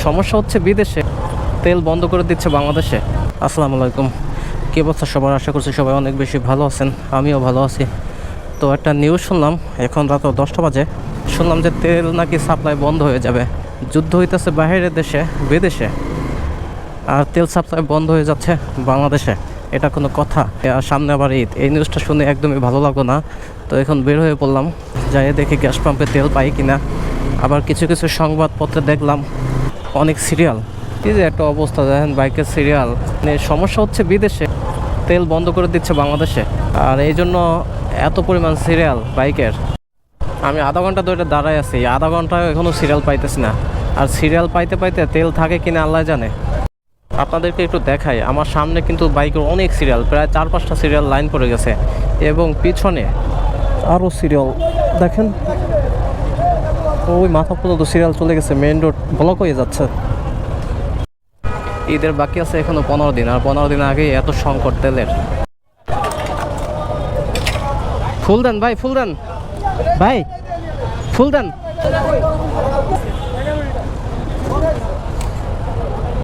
সমস্যা হচ্ছে বিদেশে তেল বন্ধ করে দিচ্ছে বাংলাদেশে। আসসালামু আলাইকুম, কী অবস্থা সবার? আশা করছি সবাই অনেক বেশি ভালো আছেন, আমিও ভালো আছি। তো একটা নিউজ শুনলাম, এখন রাত 10টা বাজে, শুনলাম যে তেল নাকি সাপ্লাই বন্ধ হয়ে যাবে। যুদ্ধ হইতেছে বাইরের দেশে বিদেশে, আর তেল সাপ্লাই বন্ধ হয়ে যাচ্ছে বাংলাদেশে। এটা কোনো কথা? আর সামনে আবার ঈদ, এই নিউজটা শুনে একদমই ভালো লাগলো না। তো এখন বের হয়ে পড়লাম, যাই দেখি গ্যাস পাম্পে তেল পাই কিনা। আবার কিছু কিছু সংবাদপত্রে দেখলাম অনেক সিরিয়াল, এই যে একটা অবস্থা দেখেন, বাইকের সিরিয়াল। সমস্যা হচ্ছে বিদেশে তেল বন্ধ করে দিচ্ছে বাংলাদেশে, আর এই জন্য এত পরিমাণ সিরিয়াল বাইকের। আমি আধা ঘন্টা ধরে দাঁড়ায় আছি, আধা ঘন্টায় এখনও সিরিয়াল পাইতেছি না। আর সিরিয়াল পাইতে পাইতে তেল থাকে কিনা আল্লাহ জানে। আপনাদেরকে একটু দেখাই, আমার সামনে কিন্তু বাইকের অনেক সিরিয়াল, প্রায় 4-5টা সিরিয়াল লাইন পড়ে গেছে, এবং পিছনে আরও সিরিয়াল দেখেন। ওই মাথা পর্যন্ত সিরিয়াল চলে গেছে, মেইন রোড ব্লক হয়ে যাচ্ছে। ঈদের বাকি আছে এখনো 15 দিন, আর 15 দিন আগেই এত সংকট তেলের। ফুল দেন ভাই, ফুল দেন ভাই, ফুল দেন।